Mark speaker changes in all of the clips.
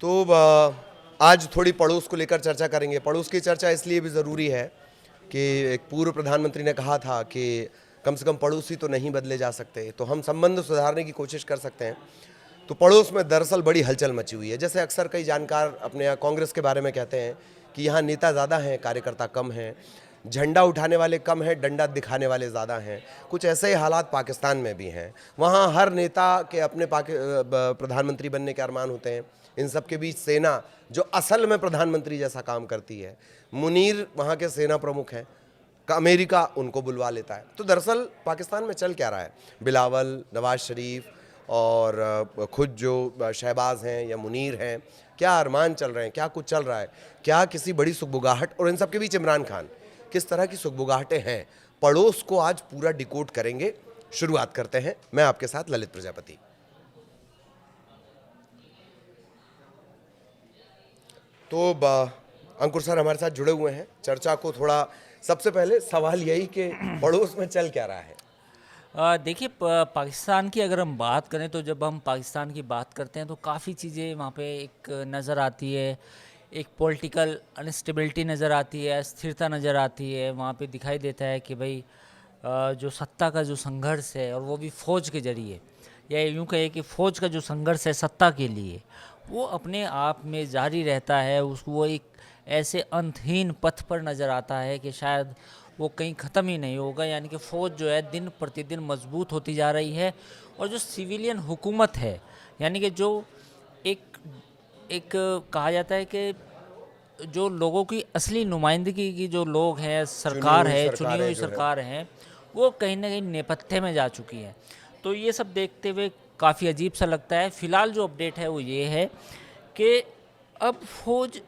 Speaker 1: तो आज थोड़ी पड़ोस को लेकर चर्चा करेंगे। पड़ोस की चर्चा इसलिए भी ज़रूरी है कि एक पूर्व प्रधानमंत्री ने कहा था कि कम से कम पड़ोसी तो नहीं बदले जा सकते, तो हम संबंध सुधारने की कोशिश कर सकते हैं। तो पड़ोस में दरअसल बड़ी हलचल मची हुई है। जैसे अक्सर कई जानकार अपने यहाँ कांग्रेस के बारे में कहते हैं कि यहाँ नेता ज़्यादा हैं, कार्यकर्ता कम हैं, झंडा उठाने वाले कम हैं, डंडा दिखाने वाले ज़्यादा हैं। कुछ ऐसे ही हालात पाकिस्तान में भी हैं। वहाँ हर नेता के अपने प्रधानमंत्री बनने के अरमान होते हैं। इन सब के बीच सेना जो असल में प्रधानमंत्री जैसा काम करती है, मुनीर वहाँ के सेना प्रमुख हैं, अमेरिका उनको बुलवा लेता है। तो दरअसल पाकिस्तान में चल क्या रहा है? बिलावल, नवाज शरीफ और खुद जो शहबाज हैं या मुनीर हैं, क्या अरमान चल रहे हैं, क्या कुछ चल रहा है, क्या किसी बड़ी सुगबुगाहट, और इन सब के बीच इमरान खान, किस तरह की सुगबुगाहटें हैं, पड़ोस को आज पूरा डिकोड करेंगे। शुरुआत करते हैं, मैं आपके साथ ललित प्रजापति। तो अंकुर सर हमारे साथ जुड़े हुए हैं। चर्चा को थोड़ा, सबसे पहले सवाल यही कि पड़ोस में चल क्या रहा है?
Speaker 2: देखिए, पाकिस्तान की अगर हम बात करें तो जब हम पाकिस्तान की बात करते हैं तो काफ़ी चीज़ें वहाँ पे एक नज़र आती है। एक पॉलिटिकल अनस्टेबिलिटी नज़र आती है, अस्थिरता नज़र आती है। वहाँ पे दिखाई देता है कि भाई जो सत्ता का जो संघर्ष है, और वो भी फ़ौज के ज़रिए, या यूँ कहे कि फ़ौज का जो संघर्ष है सत्ता के लिए, वो अपने आप में जारी रहता है। उसको वो एक ऐसे अंतहीन पथ पर नज़र आता है कि शायद वो कहीं ख़त्म ही नहीं होगा। यानी कि फ़ौज जो है दिन प्रतिदिन मजबूत होती जा रही है, और जो सिविलियन हुकूमत है, यानी कि जो एक एक कहा जाता है कि जो लोगों की असली नुमाइंदगी की जो लोग हैं, सरकार है, चुनी हुई सरकार है, वो कहीं ना कहीं नेपथ्य में जा चुकी है। तो ये सब देखते हुए काफ़ी अजीब सा लगता है। फ़िलहाल जो अपडेट है वो ये है कि अब फौज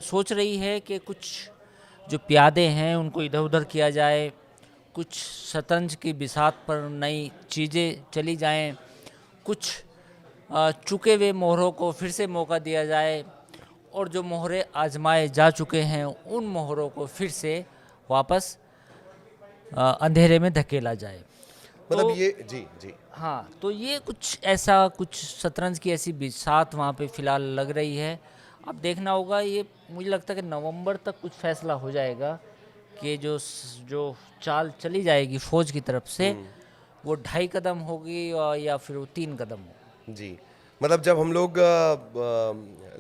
Speaker 2: सोच रही है कि कुछ जो प्यादे हैं उनको इधर उधर किया जाए, कुछ शतरंज की बिसात पर नई चीज़ें चली जाएं, कुछ चुके हुए मोहरों को फिर से मौका दिया जाए, और जो मोहरे आजमाए जा चुके हैं उन मोहरों को फिर से वापस अंधेरे में धकेला जाए।
Speaker 1: मतलब
Speaker 2: तो
Speaker 1: ये जी जी
Speaker 2: हाँ, तो ये कुछ ऐसा, कुछ शतरंज की ऐसी बिसात वहाँ पे फ़िलहाल लग रही है। अब देखना होगा। ये मुझे लगता है कि नवंबर तक कुछ फैसला हो जाएगा कि जो चाल चली जाएगी फ़ौज की तरफ से, वो 2.5 कदम होगी या फिर वो 3 कदम हो।
Speaker 1: जी। मतलब जब हम लोग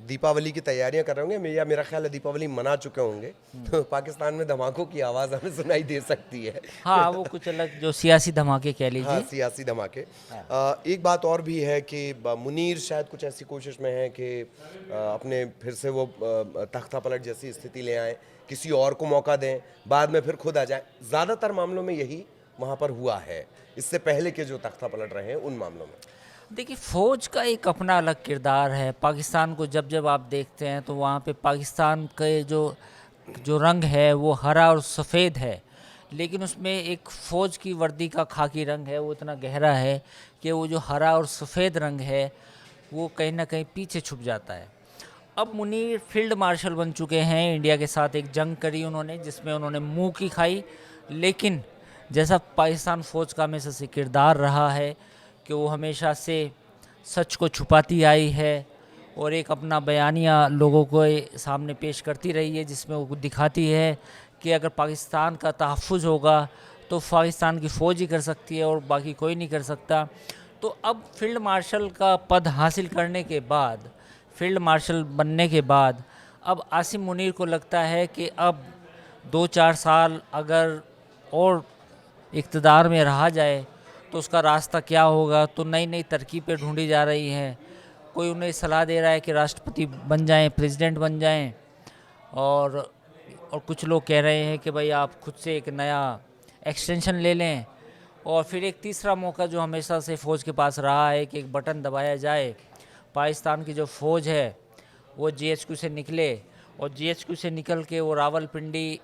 Speaker 1: दीपावली की तैयारियां कर रहे होंगे, या मेरा ख्याल है दीपावली मना चुके होंगे, तो पाकिस्तान में धमाकों की आवाज़ हमें सुनाई दे सकती है।
Speaker 2: हाँ, वो कुछ अलग जो सियासी धमाके कह
Speaker 1: हाँ,
Speaker 2: लीजिए।
Speaker 1: सियासी धमाके।
Speaker 2: हाँ।
Speaker 1: एक बात और भी है कि मुनीर शायद कुछ ऐसी कोशिश में है कि अपने फिर से वो तख्ता पलट जैसी स्थिति ले आए, किसी और को मौका दें, बाद में फिर खुद आ जाए। ज़्यादातर मामलों में यही वहाँ पर हुआ है, इससे पहले के जो तख्ता पलट रहे हैं उन मामलों में।
Speaker 2: देखिए, फ़ौज का एक अपना अलग किरदार है। पाकिस्तान को जब जब आप देखते हैं तो वहाँ पे पाकिस्तान के जो जो रंग है वो हरा और सफ़ेद है, लेकिन उसमें एक फ़ौज की वर्दी का खाकी रंग है, वो इतना गहरा है कि वो जो हरा और सफ़ेद रंग है वो कहीं ना कहीं पीछे छुप जाता है। अब मुनीर फील्ड मार्शल बन चुके हैं। इंडिया के साथ एक जंग करी उन्होंने जिसमें उन्होंने मुंह की खाई, लेकिन जैसा पाकिस्तान फ़ौज का हमेशा से किरदार रहा है कि वो हमेशा से सच को छुपाती आई है, और एक अपना बयानिया लोगों को सामने पेश करती रही है जिसमें वो दिखाती है कि अगर पाकिस्तान का तहफ़्फ़ुज़ होगा तो पाकिस्तान की फ़ौज ही कर सकती है और बाकी कोई नहीं कर सकता। तो अब फील्ड मार्शल का पद हासिल करने के बाद, फील्ड मार्शल बनने के बाद, अब आसिम मुनीर को लगता है कि अब 2-4 साल अगर और इक़्तिदार में रहा जाए तो उसका रास्ता क्या होगा। तो नई नई तरकीबें ढूंढी जा रही हैं। कोई उन्हें सलाह दे रहा है कि राष्ट्रपति बन जाएं, प्रेसिडेंट बन जाएं, और और कुछ लोग कह रहे हैं कि भाई आप खुद से एक नया एक्सटेंशन ले लें। और फिर एक तीसरा मौका जो हमेशा से फ़ौज के पास रहा है कि एक बटन दबाया जाए, पाकिस्तान की जो फ़ौज है वो GHQ से निकले, और GHQ से निकल के वो रावलपिंडी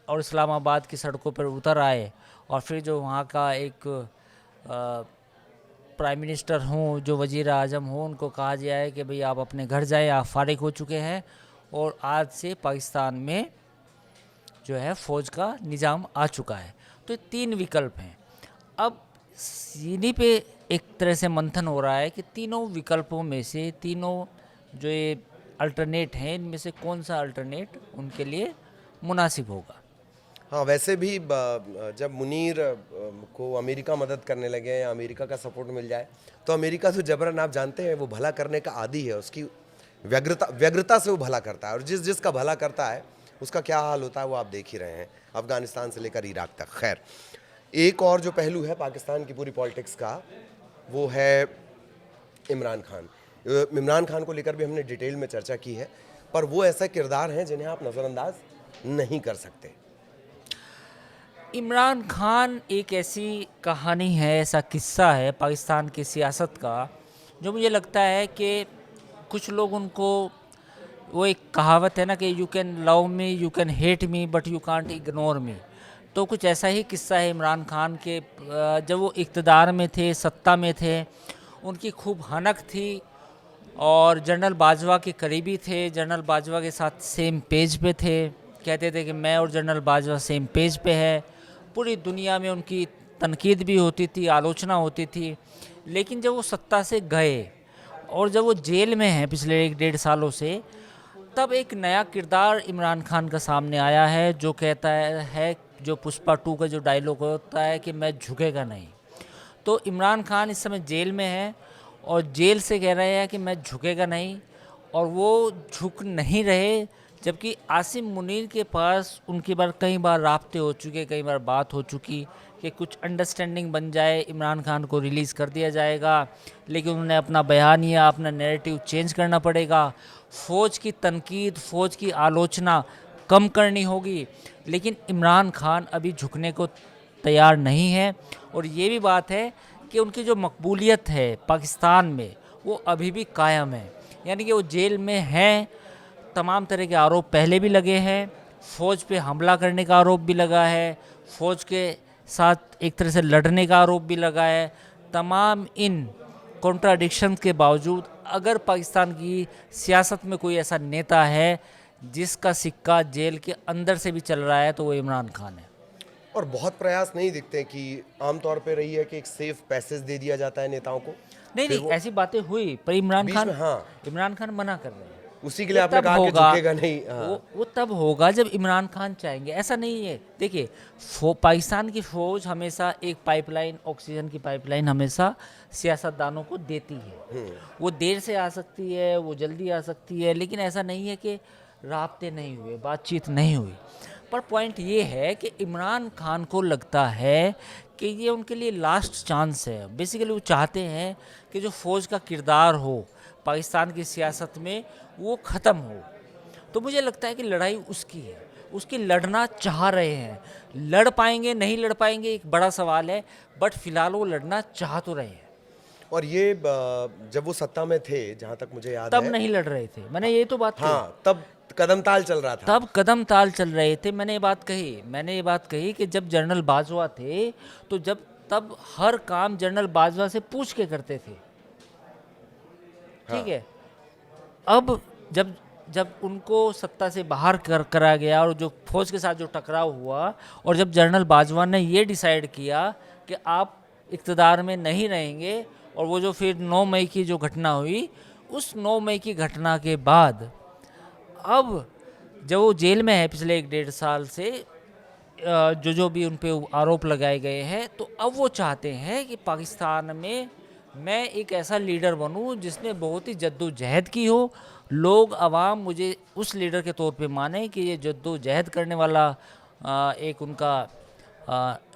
Speaker 2: और इस्लामाबाद की सड़कों पर उतर आए, और फिर जो वहाँ का एक प्राइम मिनिस्टर हों, जो वज़ीर आज़म हों, उनको कहा गया है कि भाई आप अपने घर जाएं, आप फारिग हो चुके हैं, और आज से पाकिस्तान में जो है फ़ौज का निज़ाम आ चुका है। तो ये 3 विकल्प हैं। अब इन्हीं पे एक तरह से मंथन हो रहा है कि तीनों विकल्पों में से, तीनों जो ये अल्टरनेट हैं, इनमें से कौन सा अल्टरनेट उनके लिए मुनासिब होगा।
Speaker 1: हाँ, वैसे भी जब मुनीर को अमेरिका मदद करने लगे या अमेरिका का सपोर्ट मिल जाए, तो अमेरिका तो जबरन, आप जानते हैं, वो भला करने का आदी है, उसकी व्यग्रता से वो भला करता है, और जिसका भला करता है उसका क्या हाल होता है वो आप देख ही रहे हैं, अफगानिस्तान से लेकर इराक तक। खैर, एक और जो पहलू है पाकिस्तान की पूरी पॉलिटिक्स का, वो है इमरान खान। इमरान खान को लेकर भी हमने डिटेल में चर्चा की है, पर वो ऐसा किरदार हैं जिन्हें आप नज़रअंदाज नहीं कर सकते।
Speaker 2: इमरान खान एक ऐसी कहानी है, ऐसा किस्सा है पाकिस्तान की सियासत का, जो मुझे लगता है कि कुछ लोग उनको, वो एक कहावत है ना कि you can love me, you can hate me, but you can't ignore me. तो कुछ ऐसा ही किस्सा है इमरान खान के। जब वो इक़्तिदार में थे, सत्ता में थे, उनकी खूब हनक थी और जनरल बाजवा के करीबी थे, जनरल बाजवा के साथ सेम पेज पे थे, कहते थे कि मैं और जनरल बाजवा सेम पेज पे है। पूरी दुनिया में उनकी तनकीद भी होती थी, आलोचना होती थी। लेकिन जब वो सत्ता से गए और जब वो जेल में हैं पिछले 1-1.5 सालों से, तब एक नया किरदार इमरान खान का सामने आया है, जो कहता है जो पुष्पा 2 का जो डायलॉग होता है कि मैं झुकेगा नहीं। तो इमरान खान इस समय जेल में है और जेल से कह रहे हैं कि मैं झुकेगा नहीं, और वो झुक नहीं रहे। जबकि आसिम मुनीर के पास उनकी कई बार राब्ते हो चुके, कई बार बात हो चुकी कि कुछ अंडरस्टैंडिंग बन जाए, इमरान खान को रिलीज़ कर दिया जाएगा। लेकिन उन्होंने अपना बयान या अपना नैरेटिव चेंज करना पड़ेगा। फ़ौज की तनकीद, फ़ौज की आलोचना कम करनी होगी। लेकिन इमरान खान अभी झुकने को तैयार नहीं है, और ये भी बात है कि उनकी जो मकबूलियत है पाकिस्तान में, वो अभी भी कायम है। यानी कि वो जेल में हैं, तमाम तरह के आरोप पहले भी लगे हैं, फ़ौज पे हमला करने का आरोप भी लगा है, फ़ौज के साथ एक तरह से लड़ने का आरोप भी लगा है। तमाम इन कॉन्ट्राडिक्शन के बावजूद अगर पाकिस्तान की सियासत में कोई ऐसा नेता है जिसका सिक्का जेल के अंदर से भी चल रहा है, तो वो इमरान खान है।
Speaker 1: और बहुत प्रयास नहीं दिखते कि आमतौर पे रही है कि एक सेफ पैसेज दे दिया जाता है नेताओं को।
Speaker 2: नहीं, ऐसी बातें हुई, पर इमरान
Speaker 1: बीच
Speaker 2: खान,
Speaker 1: में, हाँ,
Speaker 2: इमरान खान मना कर रहे हैं।
Speaker 1: उसी के लिए
Speaker 2: वो
Speaker 1: आपने
Speaker 2: तब
Speaker 1: कहा कि
Speaker 2: होगा,
Speaker 1: झुकेगा नहीं। हाँ।
Speaker 2: वो तब होगा जब इमरान खान चाहेंगे। ऐसा नहीं है, देखिए, पाकिस्तान की फ़ौज हमेशा एक पाइपलाइन, ऑक्सीजन की पाइपलाइन हमेशा सियासतदानों को देती है। वो देर से आ सकती है, वो जल्दी आ सकती है, लेकिन ऐसा नहीं है कि राब्ते नहीं हुए, बातचीत नहीं हुई। पर पॉइंट ये है कि इमरान खान को लगता है कि ये उनके लिए लास्ट चांस है। बेसिकली वो चाहते हैं कि जो फ़ौज का किरदार हो पाकिस्तान की सियासत में, वो ख़त्म हो। तो मुझे लगता है कि लड़ाई उसकी है, उसकी लड़ना चाह रहे हैं। लड़ पाएंगे नहीं लड़ पाएंगे एक बड़ा सवाल है, बट फिलहाल वो लड़ना चाह तो रहे हैं।
Speaker 1: और ये जब वो सत्ता में थे, जहां तक मुझे याद
Speaker 2: तब
Speaker 1: है,
Speaker 2: नहीं लड़ रहे थे, मैंने ये तो बात कही।
Speaker 1: हाँ, तब कदम ताल चल रहा था।
Speaker 2: तब कदम ताल चल रहे थे। मैंने ये बात कही कि जब जनरल बाजवा थे, तो तब हर काम जनरल बाजवा से पूछ के करते थे, ठीक है। अब जब उनको सत्ता से बाहर करा गया और जो फौज के साथ जो टकराव हुआ, और जब जनरल बाजवा ने ये डिसाइड किया कि आप इक़्तिदार में नहीं रहेंगे, और वो जो फिर 9 मई की जो घटना हुई, उस 9 मई की घटना के बाद अब जब वो जेल में है पिछले 1-1.5 साल से, जो भी उन पे आरोप लगाए गए हैं, तो अब वो चाहते हैं कि पाकिस्तान में मैं एक ऐसा लीडर बनूं जिसने बहुत ही जद्दोजहद की हो, लोग आवाम मुझे उस लीडर के तौर पे माने कि ये जद्दोजहद करने वाला एक उनका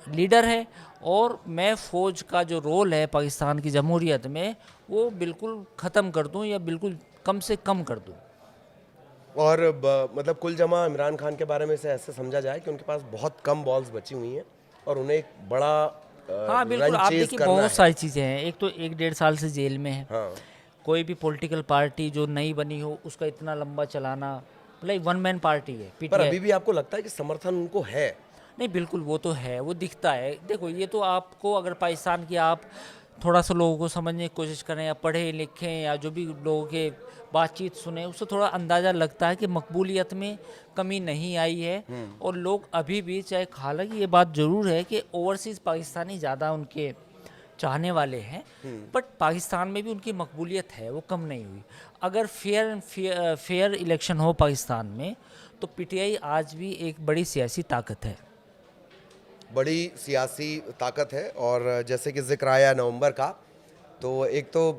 Speaker 2: लीडर है, और मैं फ़ौज का जो रोल है पाकिस्तान की जमहूरियत में, वो बिल्कुल ख़त्म कर दूं या बिल्कुल कम से कम कर दूं।
Speaker 1: और मतलब कुल जमा इमरान खान के बारे में से ऐसे समझा जाए कि उनके पास बहुत कम बॉल्स बची हुई हैं, और उन्हें एक बड़ा
Speaker 2: हाँ बिल्कुल,
Speaker 1: रन
Speaker 2: आप
Speaker 1: चेज
Speaker 2: देखिए
Speaker 1: करना
Speaker 2: बहुत
Speaker 1: है।
Speaker 2: सारी चीज़ें हैं। एक तो 1-1.5 साल से जेल में है।
Speaker 1: हाँ,
Speaker 2: कोई भी पॉलिटिकल पार्टी जो नई बनी हो, उसका इतना लंबा चलाना, मतलब 1 मैन पार्टी है,
Speaker 1: पर
Speaker 2: पीटीआई।
Speaker 1: अभी भी आपको लगता है कि समर्थन उनको है?
Speaker 2: नहीं बिल्कुल, वो तो है, वो दिखता है। देखो, ये तो आपको, अगर पाकिस्तान की आप थोड़ा सा लोगों को समझने की कोशिश करें, या पढ़ें लिखें, या जो भी लोगों के बातचीत सुने, उससे थोड़ा अंदाज़ा लगता है कि मकबूलियत में कमी नहीं आई है। और लोग अभी भी, चाहे, हालांकि ये बात ज़रूर है कि ओवरसीज़ पाकिस्तानी ज़्यादा उनके चाहने वाले हैं, बट पाकिस्तान में भी उनकी मकबूलियत है, वो कम नहीं हुई। अगर फेयर इलेक्शन हो पाकिस्तान में तो पीटीआई आज भी एक बड़ी सियासी ताकत है।
Speaker 1: बड़ी सियासी ताकत है। और जैसे कि जिक्र आया नवंबर का, तो एक तो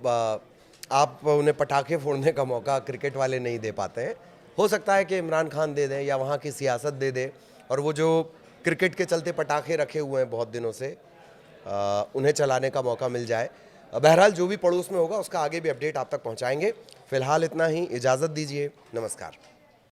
Speaker 1: आप उन्हें पटाखे फोड़ने का मौका क्रिकेट वाले नहीं दे पाते हैं। हो सकता है कि इमरान खान दे दें या वहाँ की सियासत दे दे, और वो जो क्रिकेट के चलते पटाखे रखे हुए हैं बहुत दिनों से, उन्हें चलाने का मौका मिल जाए। बहरहाल जो भी पड़ोस में होगा उसका आगे भी अपडेट आप तक पहुँचाएंगे। फिलहाल इतना ही, इजाज़त दीजिए, नमस्कार।